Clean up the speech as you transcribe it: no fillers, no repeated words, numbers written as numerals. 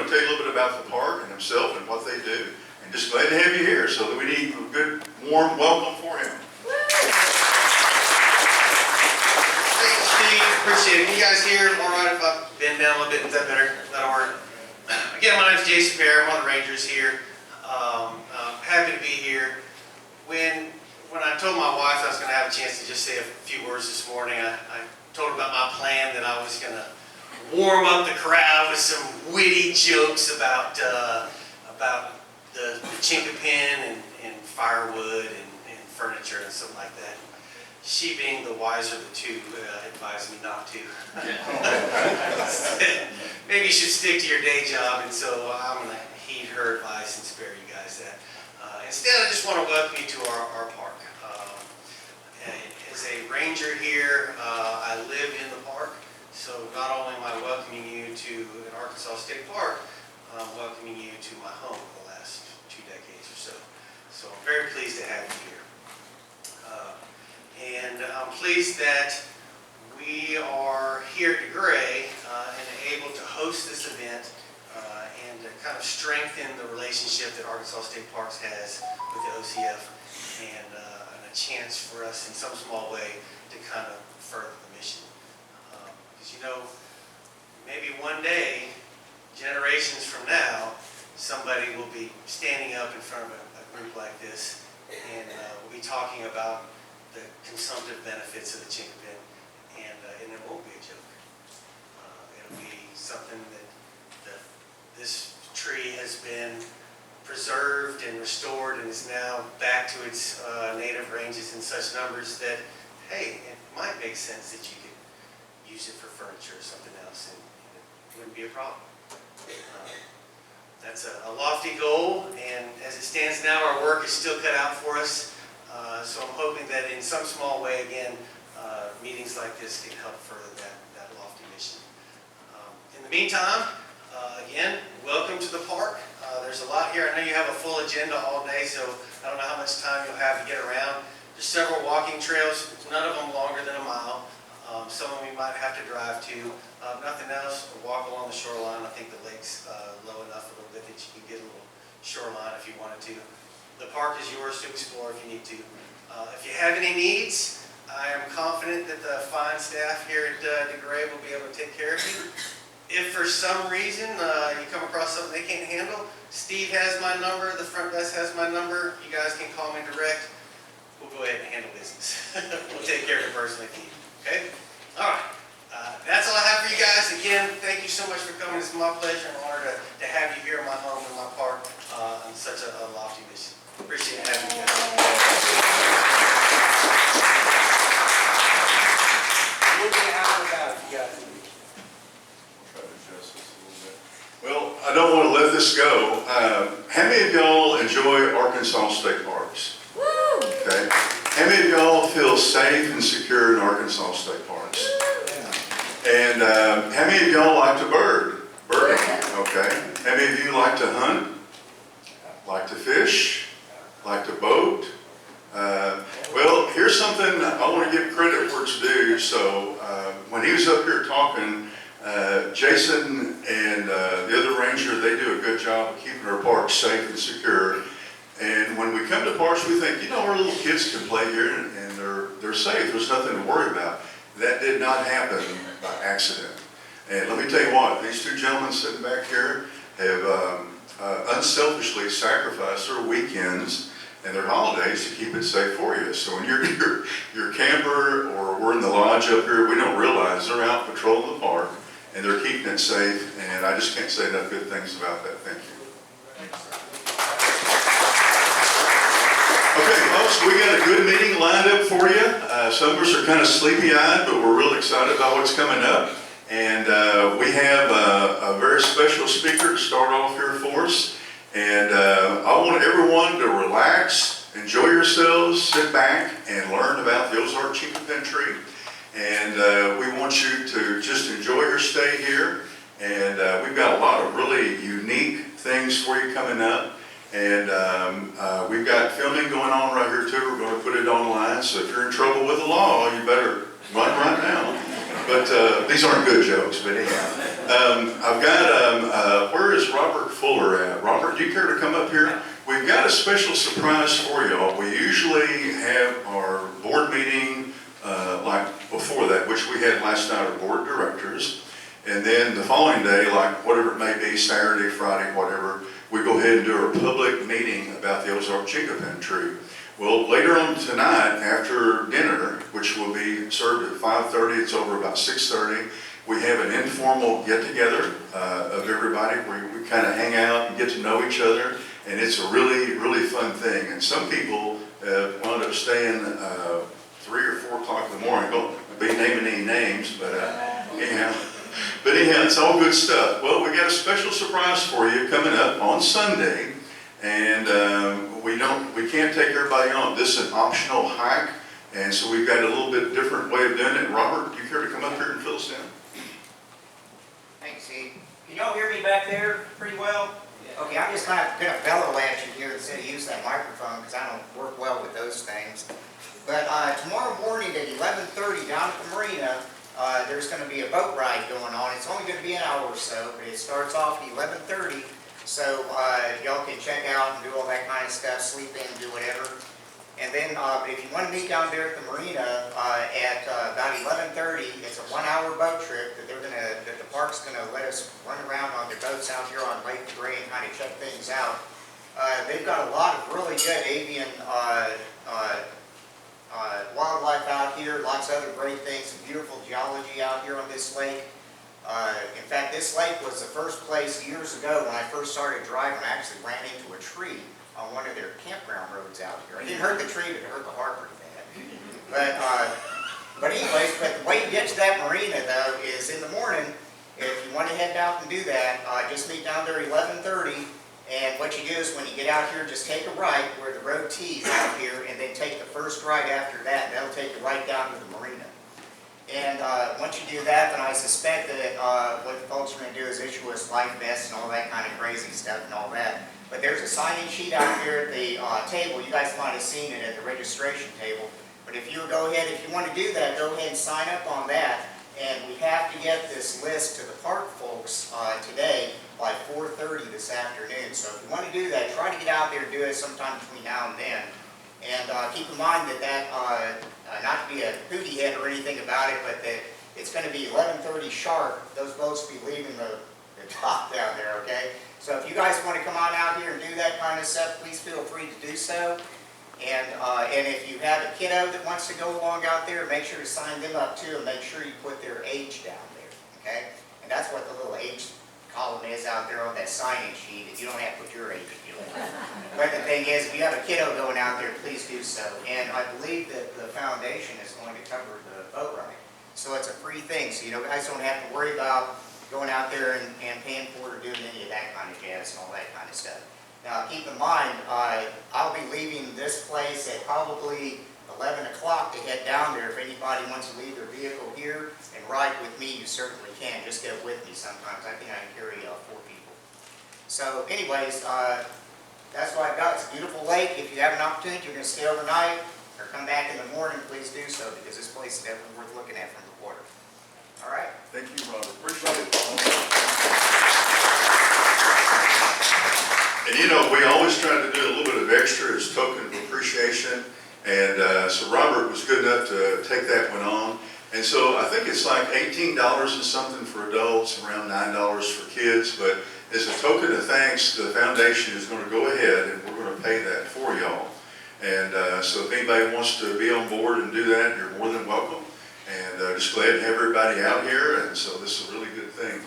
to tell you a little bit about the park and himself and what they do. And just glad to have you here, so that we need a good, warm welcome for him. Thanks, Steve. Appreciate it. You guys here? All right, if I bend down a little bit, is that better? That'll work. Again, my name is Jason Pairrie. I'm one of the Rangers here. Happy to be here. When I told my wife I was going to have a chance to just say a few words this morning, I told her about my plan that I was going to warm up the crowd with some witty jokes about the Chinquapin and firewood and furniture and something like that. She, being the wiser of the two, advised me not to. Maybe you should stick to your day job, and so I'm going to heed her advice and spare you guys that. Instead, I just want to welcome you to our park. As a ranger here, I live in the park, so not only am I welcoming you to an Arkansas State Park, I'm welcoming you to my home for the last 2 decades or so. So I'm very pleased to have you here. And I'm pleased that we are here at DeGray and able to host this event and to kind of strengthen the relationship that Arkansas State Parks has with the OCF and a chance for us in some small way to kind of further the mission. Because you know, maybe one day, generations from now, somebody will be standing up in front of a group like this and we'll be talking about the consumptive benefits of the Chinquapin, and it won't be a joke. It'll be something that this tree has been preserved and restored and is now back to its native ranges in such numbers that, hey, it might make sense that you could use it for furniture or something else, and it wouldn't be a problem. That's a lofty goal, and as it stands now, our work is still cut out for us. So I'm hoping that in some small way, again, meetings like this can help further that lofty mission. In the meantime, again, welcome to the park. There's a lot here. I know you have a full agenda all day, so I don't know how much time you'll have to get around. There's several walking trails, none of them longer than a mile. Some of them you might have to drive to. Nothing else, walk along the shoreline. I think the lake's low enough a little bit that you can get a little shoreline if you wanted to. The park is yours to explore if you need to. If you have any needs, I am confident that the fine staff here at DeGray will be able to take care of you. If for some reason you come across something they can't handle, Steve has my number, the front desk has my number. You guys can call me direct. We'll go ahead and handle business. We'll take care of it personally if you need. Okay? All right. That's all I have for you guys. Again, thank you so much for coming. It's my pleasure and honor to have you here in my home, in my park, on such a lofty mission. Appreciate having you guys. We'll be happy about it, you guys. Try to adjust this a little bit. Well, I don't want to let this go. How many of y'all enjoy Arkansas State Parks? Woo! Okay. How many of y'all feel safe and secure in Arkansas State Parks? And how many of y'all like to birding? Okay. How many of you like to hunt? Like to fish? Like to boat? Well, here's something I want to give credit where it's due. So when he was up here talking, Jason and the other ranger, they do a good job of keeping our parks safe and secure. And when we come to parks, we think, you know, our little kids can play here and they're safe. There's nothing to worry about. That did not happen by accident. And let me tell you what, these two gentlemen sitting back here have unselfishly sacrificed their weekends and their holidays to keep it safe for you. So when you're your camper or we're in the lodge up here, we don't realize they're out patrolling the park and they're keeping it safe. And I just can't say enough good things about that. Thank you. Okay, folks, we got a good meeting lined up for you. Some of us are kind of sleepy-eyed, but we're real excited about what's coming up. And we have a very special speaker to start off here for us. And I want everyone to relax, enjoy yourselves, sit back, and learn about the Ozark Chinquapin tree. And we want you to just enjoy your stay here. And we've got a lot of really unique things for you coming up. And we've got filming going on right here too. We're going to put it online. So if you're in trouble with the law, you better run right now. But these aren't good jokes, but anyhow. I've got, where is Robert Fuller at? Robert, do you care to come up here? We've got a special surprise for y'all. We usually have our board meeting like before that, which we had last night, our board of directors. And then the following day, like whatever it may be, Saturday, Friday, whatever, we go ahead and do our public meeting about the Ozark Chinquapin tree. Well, later on tonight, after dinner, which will be served at 5:30, it's over about 6:30, we have an informal get-together of everybody where we kind of hang out and get to know each other, and it's a really, really fun thing. And some people wound up staying 3 or 4 o'clock in the morning. Don't be naming any names, but anyhow. But anyhow, it's all good stuff. Well, we got a special surprise for you coming up on Sunday, and we can't take everybody on. This is an optional hike, and so we've got a little bit different way of doing it. Robert, do you care to come up here and fill us in? Thanks, Steve. Can y'all hear me back there pretty well? Okay, I'm just kind of going to bellow at you here instead of use that microphone because I don't work well with those things. But tomorrow morning at 11:30 down at the marina, there's going to be a boat ride going on. It's only going to be an hour or so, but it starts off at 11:30. So y'all can check out and do all that kind of stuff, sleep in, do whatever. And then if you want to meet down there at the marina at about 11:30, it's a 1-hour boat trip that the park's going to let us run around on their boats out here on Lake DeGray and kind of check things out. They've got a lot of really good avian wildlife out here, lots of other great things, some beautiful geology out here on this lake. In fact, this lake was the first place years ago when I first started driving. I actually ran into a tree on one of their campground roads out here. I didn't hurt the tree, but it hurt the heart pretty bad. But anyways, the way you get to that marina though is in the morning. If you want to head out and do that, just meet down there at 11:30. And what you do is when you get out here, just take a right where the road tees out here, and then take the first right after that. That'll take you right down to the marina. And once you do that, then I suspect that what the folks are going to do is issue us life vests and all that kind of crazy stuff and all that. But there's a sign-in sheet out here at the table. You guys might have seen it at the registration table. But if you go ahead, if you want to do that, go ahead and sign up on that. And we have to get this list to the park folks today by 4:30 this afternoon. So if you want to do that, try to get out there and do it sometime between now and then. And keep in mind that not to be a hootie head or anything about it, but that it's going to be 11:30 sharp. Those boats will be leaving the dock down there, okay? So if you guys want to come on out here and do that kind of stuff, please feel free to do so. And if you have a kiddo that wants to go along out there, make sure to sign them up too, and make sure you put their age down there, okay? And that's what the little age column is out there on that sign-in sheet. If you don't have to put your age if you like. But the thing is, if you have a kiddo going out there, please do so. And I believe that the foundation is going to cover the boat ride. So it's a free thing, so you guys don't have to worry about going out there and paying for it or doing any of that kind of jazz and all that kind of stuff. Now keep in mind, I'll be leaving this place at probably 11 o'clock to head down there. If anybody wants to leave their vehicle here and ride with me, you certainly can. Just get with me sometimes. I think I can carry 4 people. So anyways, that's what I've got. It's a beautiful lake. If you have an opportunity, you're going to stay overnight or come back in the morning, please do so, because this place is definitely worth looking at from the water. All right? Thank you, Robert. Appreciate it. And you know, we always try to do a little bit of extra as token of appreciation. And so Robert was good enough to take that one on. And so I think it's like $18 and something for adults, around $9 for kids. But as a token of thanks, the foundation is going to go ahead and we're going to pay that for y'all. And so if anybody wants to be on board and do that, you're more than welcome. And just glad to have everybody out here. And so this is a really good thing.